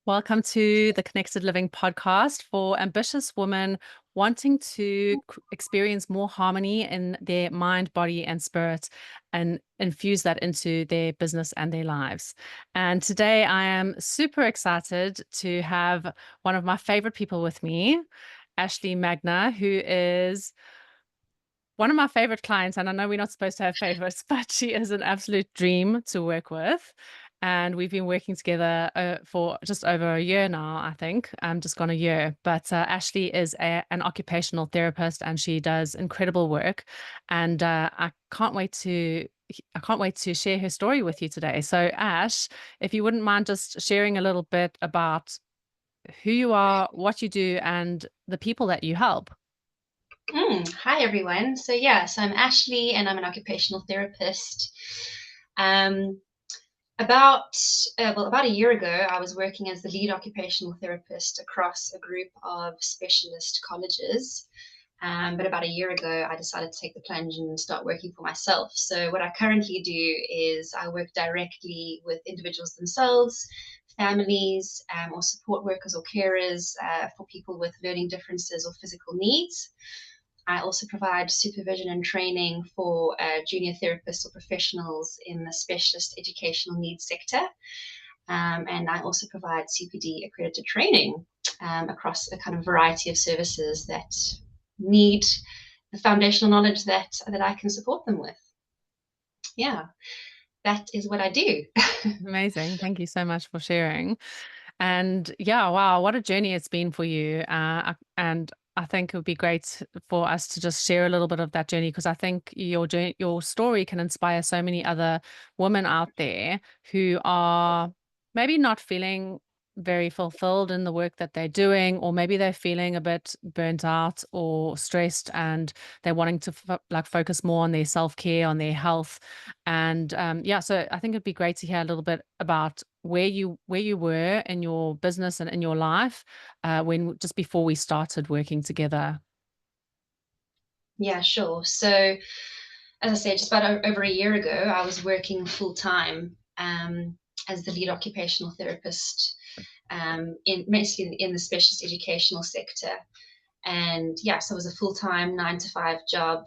Welcome to the Connected Living podcast for ambitious women wanting to experience more harmony in their mind, body, and spirit and infuse that into their business and their lives. And today I am super excited to have one of my favorite people with me, Ashleigh Magner, who is one of my favorite clients. And I know we're not supposed to have favorites, but she is an absolute dream to work with. And we've been working together for just over a year now, I think. Just gone a year. But Ashleigh is an occupational therapist, and she does incredible work. And I can't wait to share her story with you today. So, Ash, if you wouldn't mind just sharing a little bit about who you are, what you do, and the people that you help. Hi everyone. So I'm Ashleigh and I'm an occupational therapist. Um, about about a year ago, I was working as the lead occupational therapist across a group of specialist colleges. But about a year ago, I decided to take the plunge and start working for myself. So what I currently do is I work directly with individuals themselves, families, or support workers or carers for people with learning differences or physical needs. I also provide supervision and training for junior therapists or professionals in the specialist educational needs sector. And I also provide CPD accredited training across a kind of variety of services that need the foundational knowledge that I can support them with. Yeah, that is what I do. Amazing. Thank you so much for sharing. And yeah, wow, what a journey it's been for you. And I think it would be great for us to just share a little bit of that journey, because I think your story can inspire so many other women out there who are maybe not feeling very fulfilled in the work that they're doing, or maybe they're feeling a bit burnt out or stressed, and they're wanting to focus more on their self-care, on their health. And yeah, so I think it'd be great to hear a little bit about where you were in your business and in your life when just before we started working together. Yeah, sure. So, as I said, just about over a year ago, I was working full time as the lead occupational therapist in mostly in the specialist educational sector. And yes, it was a full time 9 to 5 job.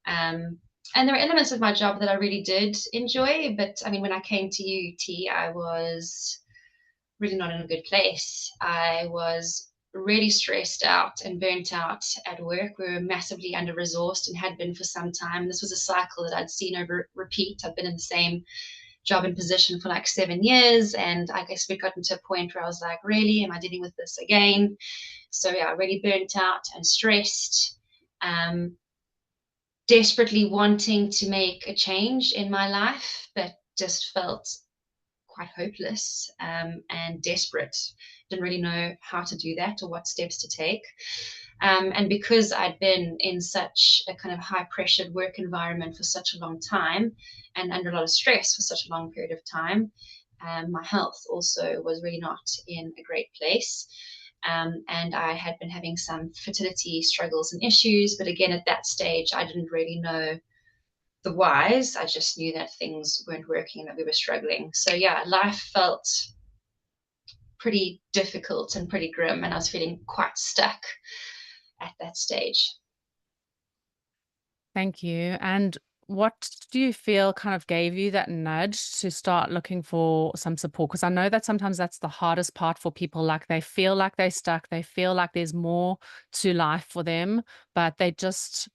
Um, and there were elements of my job that I really did enjoy. But I mean, when I came to UT, I was really not in a good place. I was really stressed out and burnt out at work. We were massively under resourced and had been for some time. This was a cycle that I'd seen over repeat. I've been in the same job and position for like 7 years. And I guess we'd gotten to a point where I was like, really, am I dealing with this again? So yeah, really burnt out and stressed, um, desperately wanting to make a change in my life, but just felt quite hopeless and desperate. Didn't really know how to do that or what steps to take. And because I'd been in such a kind of high pressured work environment for such a long time and under a lot of stress for such a long period of time, my health also was really not in a great place. And I had been having some fertility struggles and issues. But again, at that stage, I didn't really know the whys. I just knew that things weren't working and that we were struggling. So yeah, life felt pretty difficult and pretty grim, and I was feeling quite stuck at that stage. Thank you. And what do you feel kind of gave you that nudge to start looking for some support? Because I know that sometimes that's the hardest part for people. Like they feel like they're stuck, they feel like there's more to life for them, but they just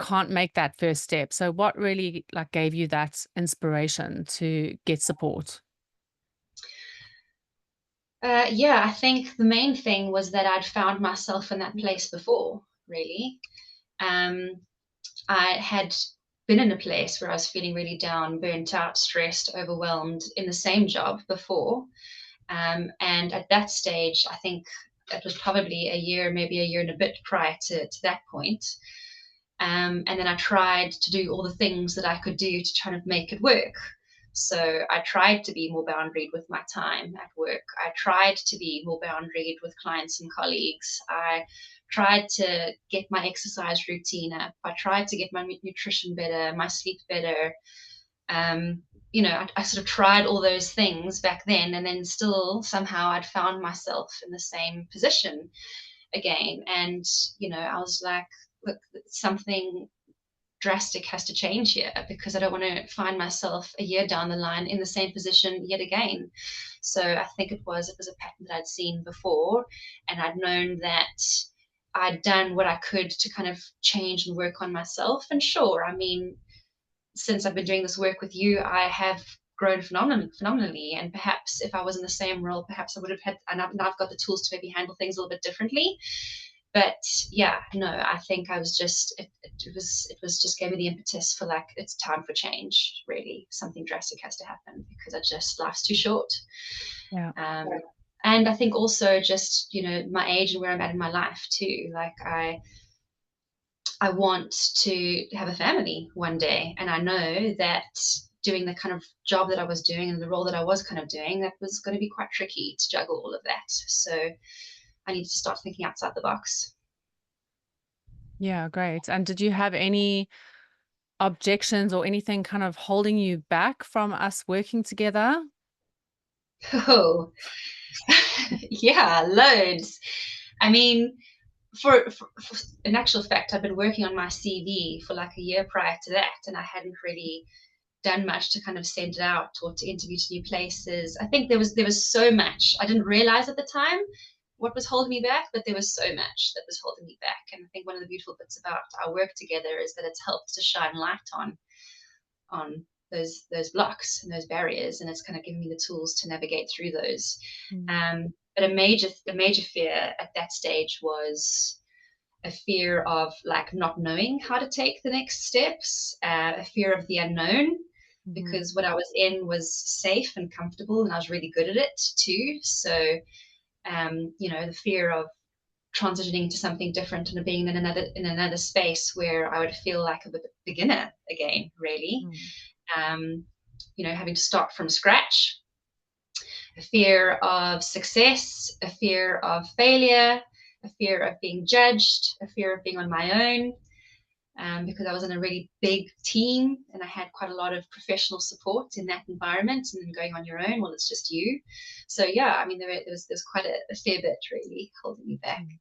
can't make that first step. So what really gave you that inspiration to get support? Yeah, I think the main thing was that I'd found myself in that place before, really. Um, I had been in a place where I was feeling really down, burnt out, stressed, overwhelmed in the same job before. And at that stage, I think it was probably a year, maybe a year and a bit prior to that point. And then I tried to do all the things that I could do to try to make it work. So I tried to be more boundaried with my time at work. I tried to be more boundaried with clients and colleagues. I tried to get my exercise routine up. I tried to get my nutrition better, my sleep better. Um, I sort of tried all those things back then, and then still somehow I'd found myself in the same position again. And, I was like, look, something drastic has to change here, because I don't want to find myself a year down the line in the same position yet again. So I think it was a pattern that I'd seen before, and I'd known that I'd done what I could to kind of change and work on myself. And sure, I mean, since I've been doing this work with you, I have grown phenomenally. And perhaps if I was in the same role, perhaps I would have had, and now I've got the tools to maybe handle things a little bit differently. But yeah, no, I think I was just, it was just gave me the impetus for, like, it's time for change, really. Something drastic has to happen, because life's too short. Yeah. Um, and I think also just, my age and where I'm at in my life too. Like, I want to have a family one day. And I know that doing the kind of job that I was doing and the role that I was kind of doing, that was going to be quite tricky to juggle all of that. So I needed to start thinking outside the box. Yeah, great. And did you have any objections or anything kind of holding you back from us working together? Oh, yeah, loads. I mean, for in actual fact, I've been working on my CV for like a year prior to that, and I hadn't really done much to kind of send it out or to interview to new places. I think there was so much I didn't realize at the time what was holding me back, but there was so much that was holding me back. And I think one of the beautiful bits about our work together is that it's helped to shine light on those blocks and those barriers, and it's kind of given me the tools to navigate through those. Mm. But a major fear at that stage was a fear of, like, not knowing how to take the next steps, a fear of the unknown, Mhm. because what I was in was safe and comfortable, and I was really good at it too. So, the fear of transitioning to something different and being in another space where I would feel like a beginner again, really. Mm. Um, having to start from scratch, a fear of success, a fear of failure, a fear of being judged, a fear of being on my own, because I was in a really big team and I had quite a lot of professional support in that environment. And then going on your own, well, it's just you. So yeah, I mean, there's quite a fair bit really holding me back. Mm.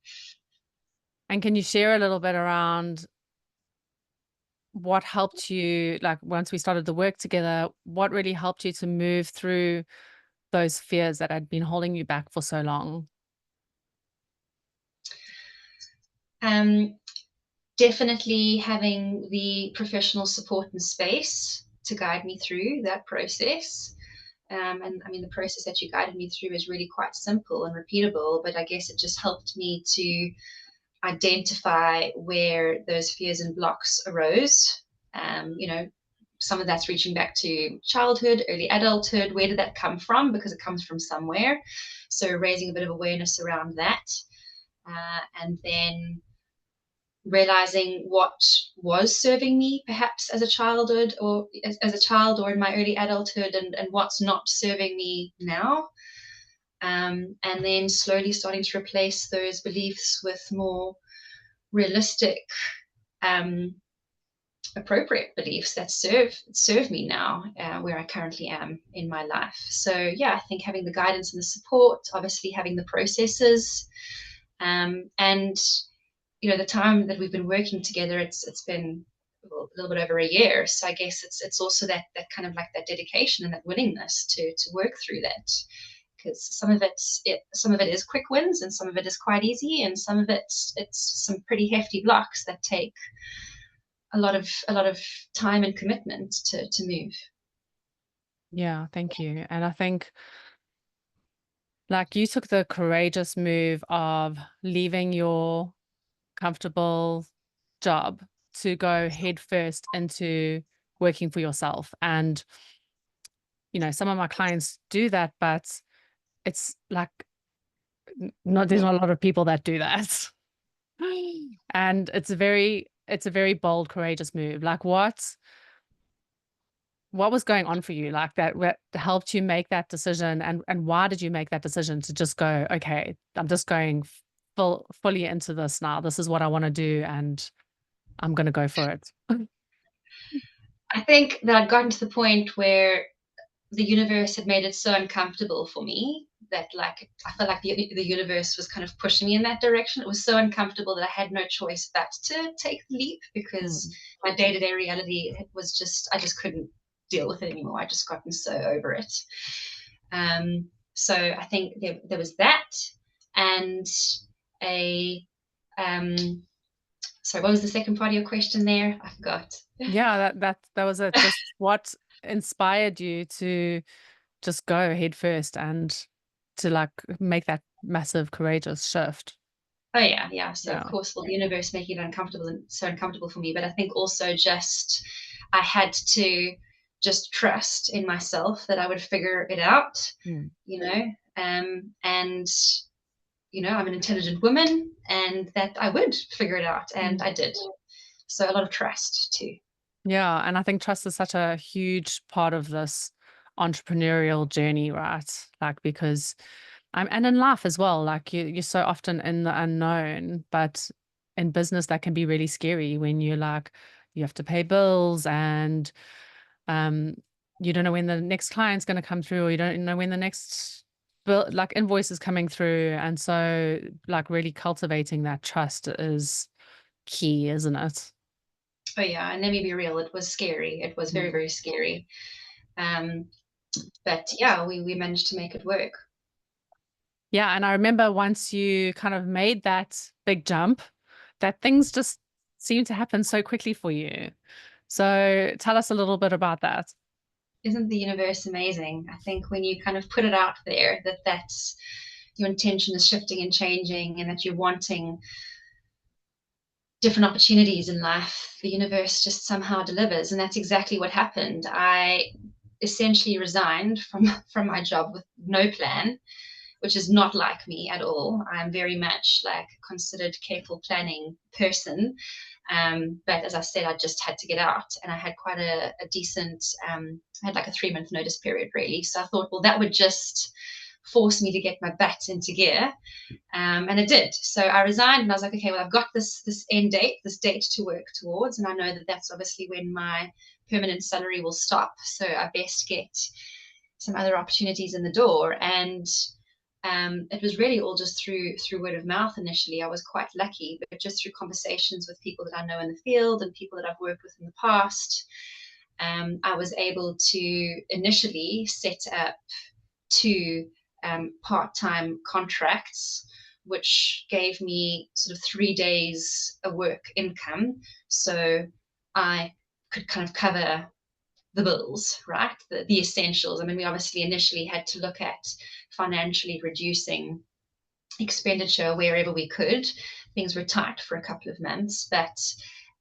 And can you share a little bit around what helped you, like once we started the work together, what really helped you to move through those fears that had been holding you back for so long? Um, Definitely having the professional support and space to guide me through that process. And I mean, the process that you guided me through is really quite simple and repeatable, but I guess it just helped me to identify where those fears and blocks arose. Some of that's reaching back to childhood, early adulthood. Where did that come from? Because it comes from somewhere. So raising a bit of awareness around that. And then realizing what was serving me perhaps as a childhood or as a child or in my early adulthood, and what's not serving me now. And then slowly starting to replace those beliefs with more realistic, um, appropriate beliefs that serve me now, where I currently am in my life. So yeah, I think having the guidance and the support, obviously having the processes, and the time that we've been working together, it's been a little bit over a year. So I guess it's also that kind of like that dedication and that willingness to work through that, because some of it is quick wins, and some of it is quite easy, and some of it's some pretty hefty blocks that take a lot of time and commitment to move. Yeah, thank you. And I think like you took the courageous move of leaving your comfortable job to go head first into working for yourself. And, some of my clients do that, but it's like not there's not a lot of people that do that. And it's a very bold, courageous move. Like what was going on for you like that what helped you make that decision, and why did you make that decision to just go, okay, I'm just going fully into this now. This is what I want to do and I'm going to go for it. I think that I'd gotten to the point where the universe had made it so uncomfortable for me that like I felt like the universe was kind of pushing me in that direction. It was so uncomfortable that I had no choice but to take the leap, because Mm. my day-to-day reality, it was just, I just couldn't deal with it anymore. I just gotten so over it. So I think there was that, and a sorry, what was the second part of your question there? I forgot. Yeah, that was it. Just what inspired you to just go head first and to like make that massive courageous shift? Oh yeah, yeah. So of Yeah. course, well, the universe making it uncomfortable and so uncomfortable for me, but I think also just I had to just trust in myself that I would figure it out, Mm. you know, and I'm an intelligent woman, and that I would figure it out, and Mm. I did. So a lot of trust too. Yeah, and I think trust is such a huge part of this entrepreneurial journey, right? Like because and in life as well, like you're so often in the unknown, but in business that can be really scary when you're like you have to pay bills and um you don't know when the next client's going to come through, or you don't know when the next bill like invoice is coming through. And so like really cultivating that trust is key, isn't it? Oh yeah, and let me be real, it was scary. It was very, Mm. very scary. Um, but yeah, we managed to make it work. Yeah, and I remember once you kind of made that big jump, that things just seemed to happen so quickly for you. So tell us a little bit about that. Isn't the universe amazing? I think when you kind of put it out there that that's your intention is shifting and changing, and that you're wanting different opportunities in life, the universe just somehow delivers. And that's exactly what happened. I essentially resigned from my job with no plan, which is not like me at all. I'm very much like a considered, careful planning person. But as I said, I just had to get out, and I had quite a decent, I had like a 3 month notice period, really. So I thought, well, that would just force me to get my butt into gear. And it did. So I resigned, and I was like, okay, well, I've got this end date, this date to work towards, and I know that that's obviously when my permanent salary will stop. So I best get some other opportunities in the door. And it was really all just through word of mouth initially. I was quite lucky, but just through conversations with people that I know in the field and people that I've worked with in the past, I was able to initially set up two part-time contracts, which gave me sort of 3 days of work income. So I could kind of cover the bills, right? The essentials. I mean, we obviously initially had to look at financially reducing expenditure wherever we could. Things were tight for a couple of months, but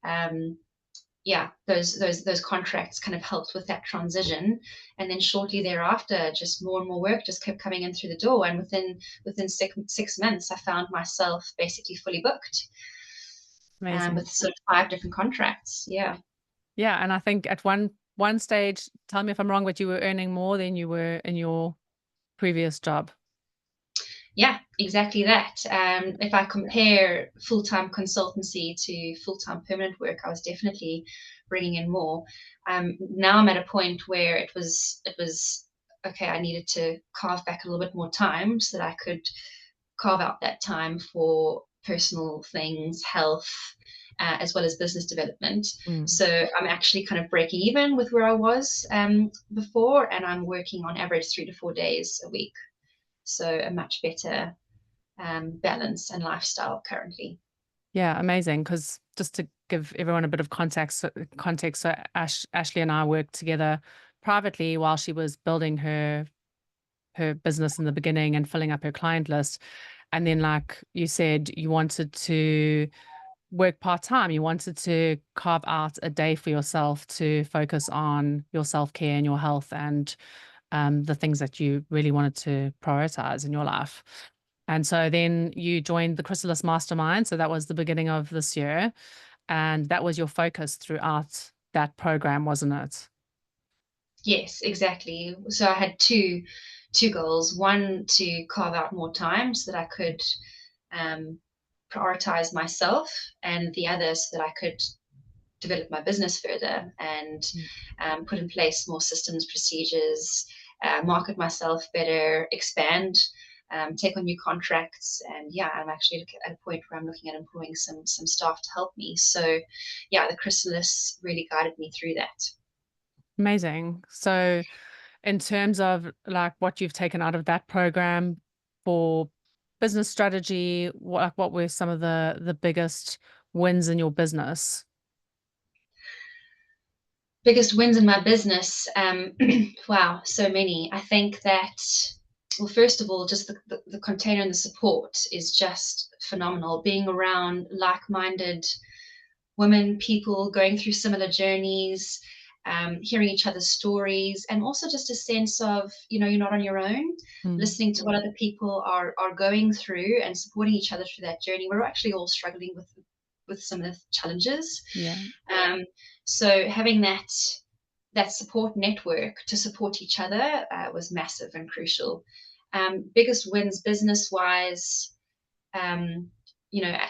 um, yeah, those contracts kind of helped with that transition. And then shortly thereafter, just more and more work just kept coming in through the door. And within 6 months, I found myself basically fully booked, Amazing. with sort of 5 different contracts. Yeah. Yeah, and I think at one stage, tell me if I'm wrong, but you were earning more than you were in your previous job. Yeah, exactly that. If I compare full-time consultancy to full-time permanent work, I was definitely bringing in more. Now I'm at a point where it was okay. I needed to carve back a little bit more time so that I could carve out that time for personal things, health, as well as business development. Mm. So I'm actually kind of breaking even with where I was before, and I'm working on average 3 to 4 days a week. So a much better balance and lifestyle currently. Yeah, amazing. Because just to give everyone a bit of context, so Ashley and I worked together privately while she was building her business in the beginning and filling up her client list. And then, like you said, you wanted to work part time. You wanted to carve out a day for yourself to focus on your self care and your health and the things that you really wanted to prioritize in your life. And so then you joined the Chrysalis Mastermind. So that was the beginning of this year. And that was your focus throughout that program, wasn't it? Yes, exactly. So I had two goals. One, to carve out more time so that I could um, prioritize myself, and the other so that I could develop my business further and Mm. put in place more systems, procedures, market myself better, expand, take on new contracts. And yeah, I'm actually at a point where I'm looking at employing some staff to help me. So yeah, the chrysalis really guided me through that. Amazing. So in terms of like what you've taken out of that program for business strategy, what were some of the biggest wins in your business? Biggest wins in my business. Wow, so many. I think that, well, first of all, just the container and the support is just phenomenal. Being around like-minded women, people going through similar journeys, hearing each other's stories, and also just a sense of, you're not on your own, Mm. listening to what other people are going through and supporting each other through that journey. We're actually all struggling with some of the challenges. Yeah. Um, so having that support network to support each other was massive and crucial. Biggest wins business wise, um,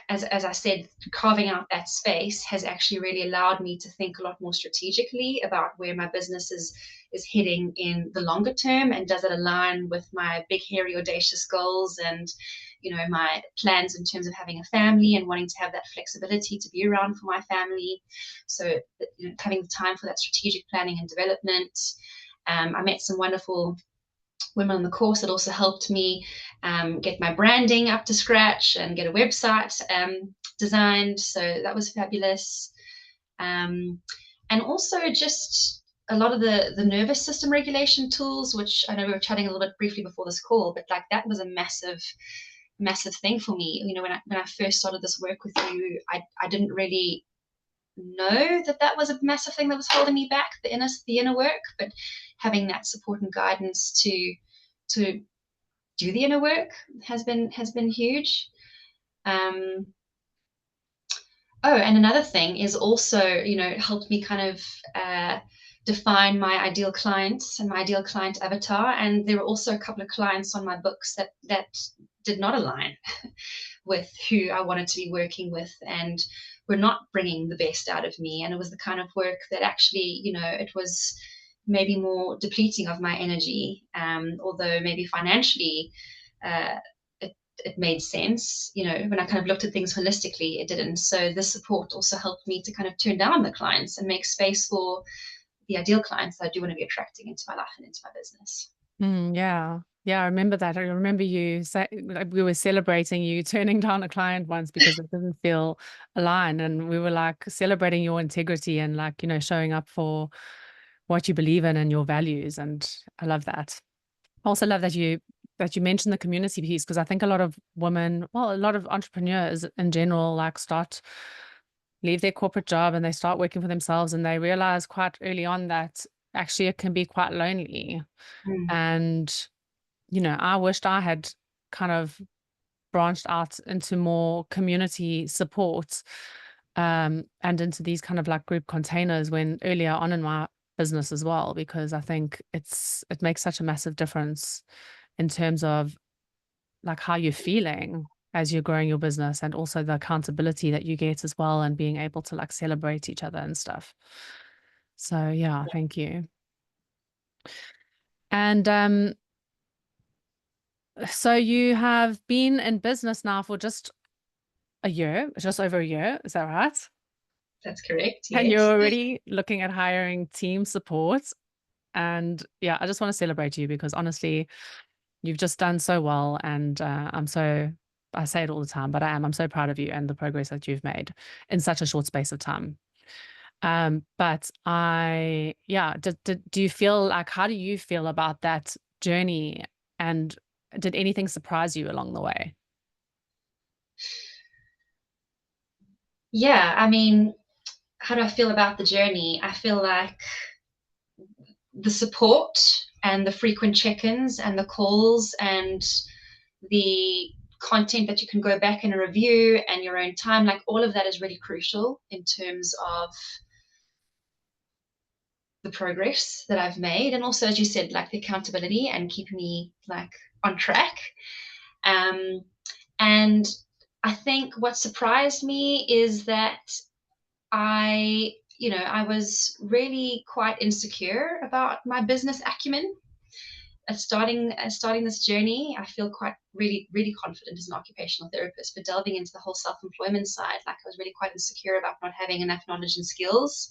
as I said, carving out that space has actually really allowed me to think a lot more strategically about where my business is heading in the longer term, and does it align with my big, hairy, audacious goals and my plans in terms of having a family and wanting to have that flexibility to be around for my family. So having the time for that strategic planning and development. I met some wonderful women on the course that also helped me get my branding up to scratch and get a website designed. So that was fabulous. And also just a lot of the nervous system regulation tools, which I know we were chatting a little bit briefly before this call, but like that was a massive thing for me. When I first started this work with you, I didn't really know that was a massive thing that was holding me back, the inner work, but having that support and guidance to do the inner work has been huge. Um, oh, and another thing is also, it helped me kind of define my ideal clients and my ideal client avatar. And there were also a couple of clients on my books that did not align with who I wanted to be working with, and were not bringing the best out of me. And it was the kind of work that actually, it was maybe more depleting of my energy, although maybe financially uh, it made sense. When I kind of looked at things holistically, it didn't. So this support also helped me to kind of turn down the clients and make space for the ideal clients that I do want to be attracting into my life and into my business. Yeah. Yeah, I remember that. I remember you say like, we were celebrating you turning down a client once because it didn't feel aligned. And we were like celebrating your integrity and like, showing up for what you believe in and your values. And I love that. I also love that you mentioned the community piece, because I think a lot of women, well, a lot of entrepreneurs in general, like leave their corporate job and they start working for themselves, and they realize quite early on that actually it can be quite lonely. Mm, And, I wished I had kind of branched out into more community support, and into these kind of like group containers when earlier on in my business as well, because I think it makes such a massive difference in terms of like how you're feeling as you're growing your business, and also the accountability that you get as well, and being able to like celebrate each other and stuff. So yeah, thank you. And so you have been in business now for just a year, just over a year, is that right? that's correct. And you're Yes. already looking at hiring team support. And yeah, I just want to celebrate you, because honestly, you've just done so well. And I say it all the time, but I'm so proud of you and the progress that you've made in such a short space of time. But do you feel like, how do you feel about that journey? And did anything surprise you along the way? Yeah, I mean, how do I feel about the journey? I feel like the support and the frequent check-ins and the calls and the content that you can go back and review and your own time, like all of that is really crucial in terms of the progress that I've made. And also, as you said, like the accountability and keeping me like on track. Um, and I think what surprised me is that I was really quite insecure about my business acumen. starting this journey, I feel quite really confident as an occupational therapist. But delving into the whole self-employment side, like I was really quite insecure about not having enough knowledge and skills.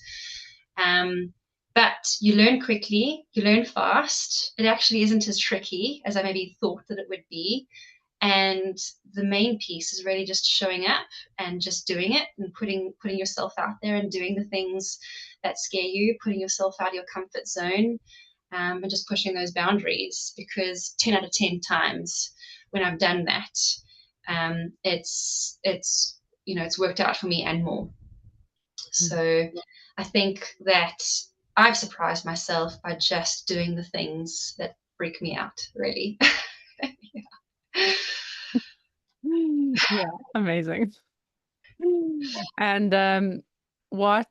But you learn quickly, you learn fast. It actually isn't as tricky as I maybe thought that it would be. And the main piece is really just showing up and just doing it and putting yourself out there and doing the things that scare you, putting yourself out of your comfort zone, and just pushing those boundaries. Because 10 out of 10 times when I've done that, it's worked out for me and more. So I think that I've surprised myself by just doing the things that freak me out, really. Yeah. Yeah, amazing. And what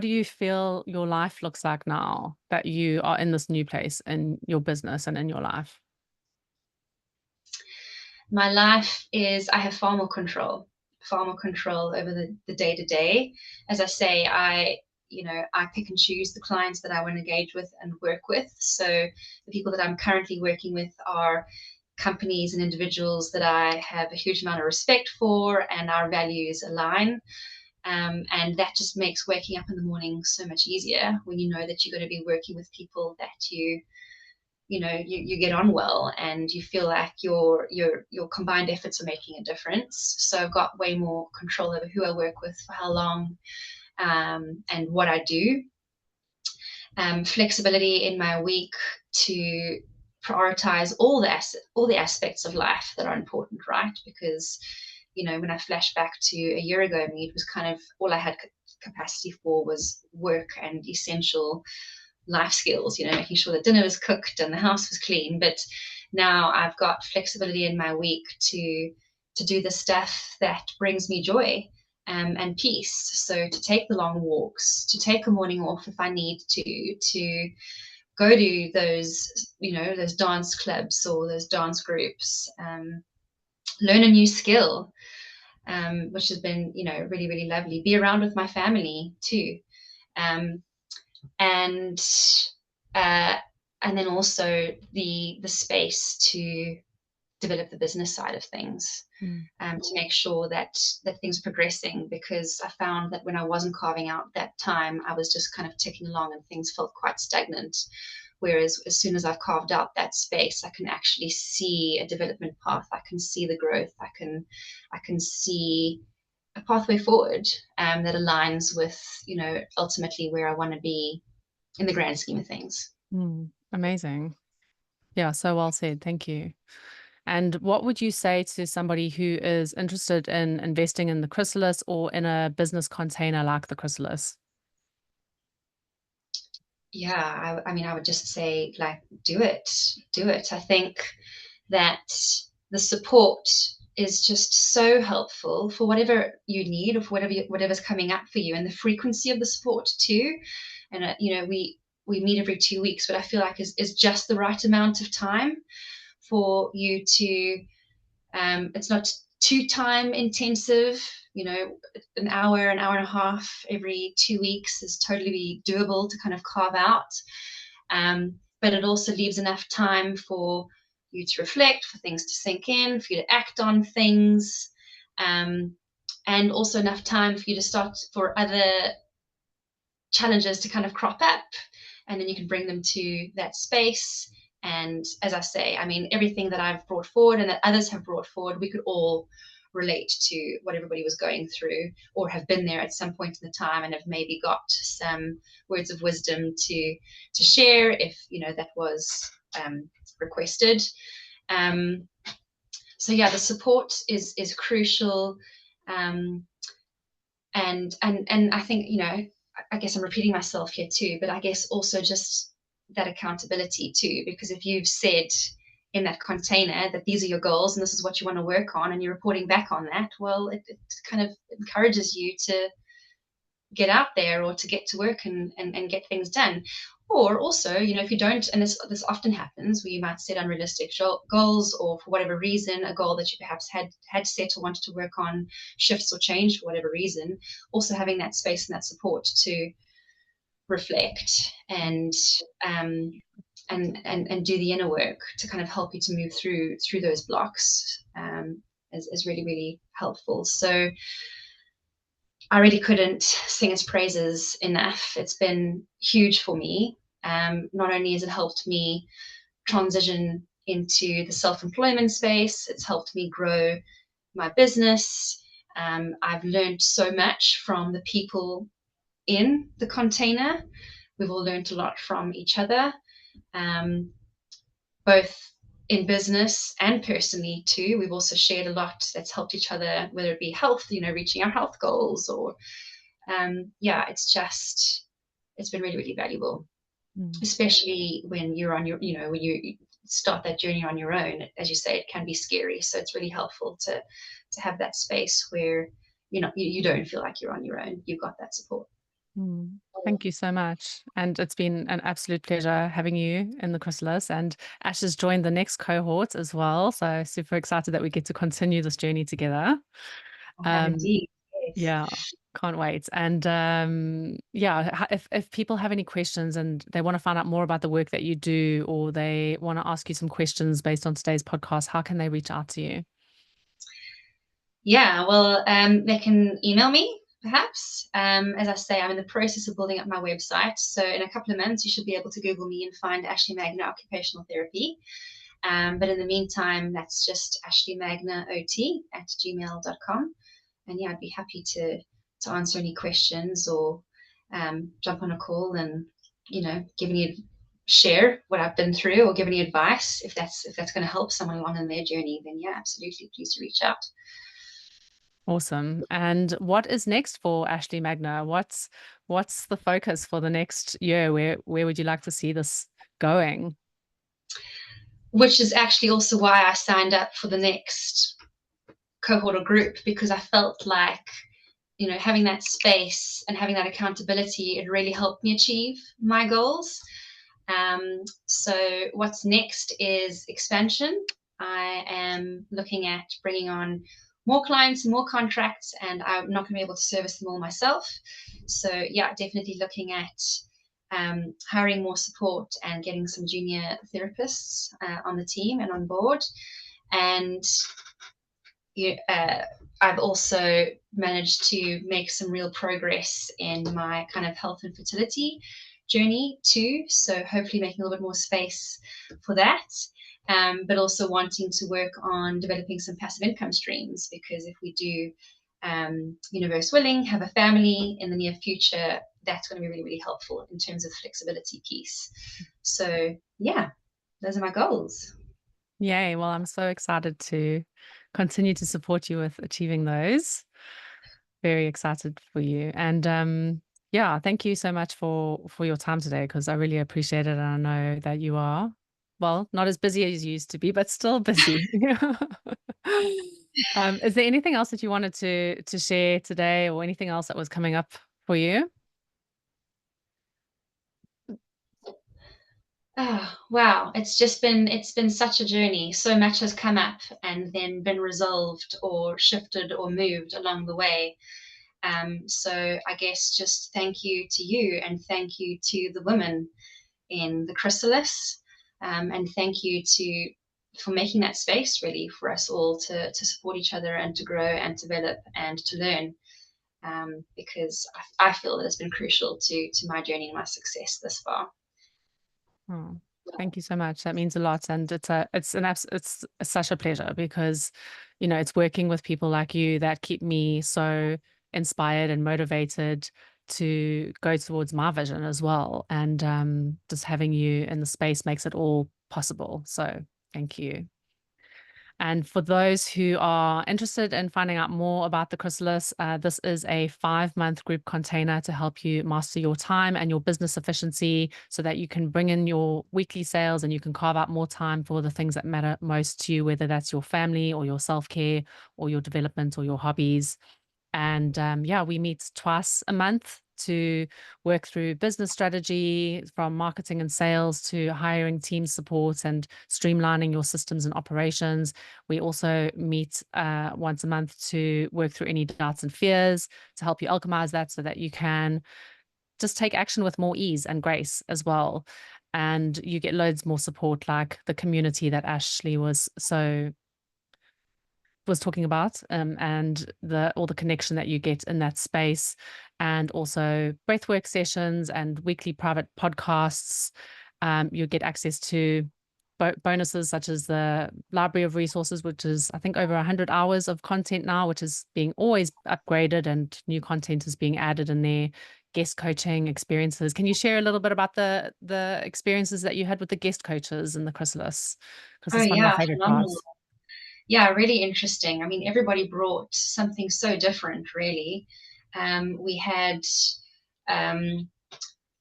do you feel your life looks like now that you are in this new place in your business and in your life? My life is, I have far more control over the day to day. As I say, I pick and choose the clients that I want to engage with and work with. So the people that I'm currently working with are companies and individuals that I have a huge amount of respect for, and our values align. And that just makes waking up in the morning so much easier when you know that you're going to be working with people that you get on well, and you feel like your combined efforts are making a difference. So I've got way more control over who I work with, for how long, and what I do. Flexibility in my week to prioritize all the aspects of life that are important, right? Because when I flash back to a year ago, me, it was kind of all I had capacity for was work and essential life skills, making sure that dinner was cooked and the house was clean. But now I've got flexibility in my week to do the stuff that brings me joy, and peace. So to take the long walks, to take a morning off if I need to go to those dance clubs or those dance groups, learn a new skill, which has been really, really lovely. Be around with my family too. Um, and uh, and then also the space to develop the business side of things, to make sure that things are progressing. Because I found that when I wasn't carving out that time, I was just kind of ticking along and things felt quite stagnant. Whereas as soon as I've carved out that space, I can actually see a development path. I can see the growth. I can see a pathway forward, that aligns with ultimately where I want to be in the grand scheme of things. Amazing. Yeah, so well said. Thank you. And what would you say to somebody who is interested in investing in the chrysalis or in a business container like the chrysalis? Yeah, I mean, I would just say, like, do it, do it. I think that the support is just so helpful for whatever you need, or for whatever's coming up for you, and the frequency of the support too. And we meet every 2 weeks, but I feel like is just the right amount of time for you to. It's not too time intensive. An hour and a half every 2 weeks is totally doable to kind of carve out. But it also leaves enough time for you to reflect, for things to sink in, for you to act on things, and also enough time for you to start for other challenges to kind of crop up, and then you can bring them to that space. And as I say, I mean, everything that I've brought forward and that others have brought forward, we could all relate to what everybody was going through, or have been there at some point in the time and have maybe got some words of wisdom to share if that was requested. So yeah, the support is crucial. And I think, I guess I'm repeating myself here too, but I guess also just that accountability too. Because if you've said in that container that these are your goals and this is what you want to work on, and you're reporting back on that, well, it kind of encourages you to get out there, or to get to work and get things done. Or also, if you don't, and this often happens, where you might set unrealistic goals, or for whatever reason, a goal that you perhaps had set or wanted to work on shifts or change for whatever reason. Also having that space and that support to reflect, and and do the inner work to kind of help you to move through those blocks, is really, really helpful. So I really couldn't sing its praises enough. It's been huge for me. Not only has it helped me transition into the self-employment space, it's helped me grow my business. I've learned so much from the people in the container. We've all learned a lot from each other, both in business and personally too. We've also shared a lot that's helped each other, whether it be health, reaching our health goals, or it's been really, really valuable, Mm. especially when you're on your, when you start that journey on your own. As you say, it can be scary. So it's really helpful to have that space where you don't feel like you're on your own. You've got that support. Mm. Thank you so much. And it's been an absolute pleasure having you in the chrysalis. And Ash has joined the next cohort as well. So super excited that we get to continue this journey together. I have Um, indeed. Yes. yeah, can't wait. And yeah, if people have any questions and they want to find out more about the work that you do, or they want to ask you some questions based on today's podcast, how can they reach out to you? Yeah, well, they can email me, perhaps. As I say, I'm in the process of building up my website. So in a couple of months, you should be able to Google me and find Ashleigh Magner Occupational Therapy. But in the meantime, that's just ashleighmagnerot@gmail.com. And yeah, I'd be happy to answer any questions, or jump on a call and, give any share what I've been through, or give any advice if that's going to help someone along in their journey. Then yeah, absolutely, please do reach out. Awesome. And what is next for Ashleigh Magner? What's the focus for the next year? Where would you like to see this going? Which is actually also why I signed up for the next cohort or group, because I felt like, having that space and having that accountability, it really helped me achieve my goals. So what's next is expansion. I am looking at bringing on more clients and more contracts, and I'm not going to be able to service them all myself. So yeah, definitely looking at hiring more support and getting some junior therapists on the team and on board. And I've also managed to make some real progress in my kind of health and fertility journey too. So hopefully making a little bit more space for that. But also wanting to work on developing some passive income streams, because if we do, universe willing, have a family in the near future, that's going to be really, really helpful in terms of flexibility piece. So yeah, those are my goals. Yay. Well, I'm so excited to continue to support you with achieving those. Very excited for you. And yeah, thank you so much for your time today, because I really appreciate it. And I know that you are, well, not as busy as you used to be, but still busy. Is there anything else that you wanted to share today, or anything else that was coming up for you? Oh, wow. It's been such a journey. So much has come up and then been resolved or shifted or moved along the way. So I guess just thank you to you, and thank you to the women in the chrysalis. And thank you for making that space really for us all to support each other and to grow and develop and to learn. Because I feel that it's been crucial to my journey and my success this far. Oh, thank you so much. That means a lot, and it's such a pleasure, because it's working with people like you that keep me so inspired and motivated to go towards my vision as well. And just having you in the space makes it all possible. So thank you. And for those who are interested in finding out more about the chrysalis, this is a 5-month group container to help you master your time and your business efficiency, so that you can bring in your weekly sales and you can carve out more time for the things that matter most to you, whether that's your family or your self-care or your development or your hobbies. And yeah, we meet twice a month to work through business strategy, from marketing and sales to hiring team support and streamlining your systems and operations. We also meet once a month to work through any doubts and fears, to help you alchemize that so that you can just take action with more ease and grace as well. and you get loads more support, like the community that Ashleigh was talking about, and the all the connection that you get in that space, and also breathwork sessions and weekly private podcasts. You get access to bonuses such as the library of resources, which is I think over 100 hours of content now, which is being always upgraded and new content is being added in there. Guest coaching experiences. Can you share a little bit about the experiences that you had with the guest coaches and the chrysalis? Because Oh it's one of my yeah, favorite phenomenal. parts. Yeah, really interesting. I mean, everybody brought something so different, really. We had um,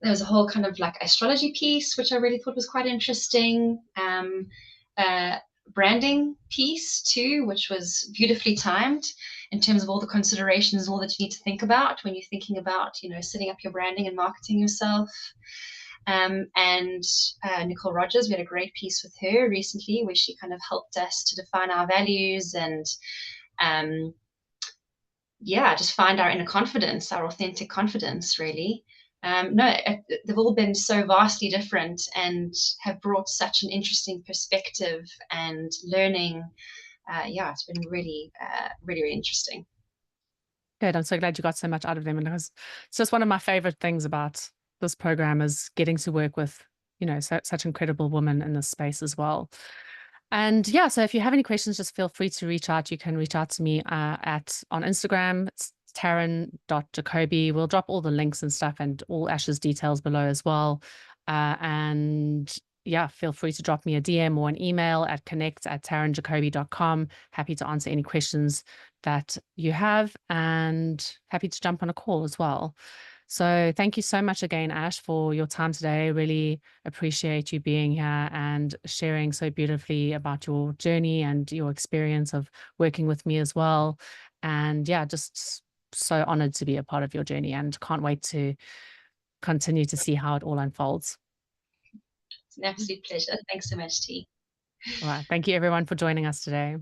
there was a whole kind of like astrology piece, which I really thought was quite interesting. Uh, Branding piece too, which was beautifully timed in terms of all the considerations, all that you need to think about when you're thinking about, setting up your branding and marketing yourself. And Nicole Rogers, we had a great piece with her recently where she kind of helped us to define our values and um, yeah, just find our inner confidence, our authentic confidence, really. No, they've all been so vastly different and have brought such an interesting perspective and learning. Yeah, it's been really, really, really interesting. Good. I'm so glad you got so much out of them. And it's just one of my favorite things about this program is getting to work with, such incredible women in this space as well. And yeah, so if you have any questions, just feel free to reach out. You can reach out to me on Instagram. It's Taryn.Jacoby. We'll drop all the links and stuff and all Ash's details below as well. And yeah, feel free to drop me a DM or an email at connect@tarynjacoby.com. Happy to answer any questions that you have and happy to jump on a call as well. So thank you so much again, Ash, for your time today. Really appreciate you being here and sharing so beautifully about your journey and your experience of working with me as well. And yeah, just so honored to be a part of your journey and can't wait to continue to see how it all unfolds. It's an absolute pleasure. Thanks so much, T. All right. Thank you everyone for joining us today.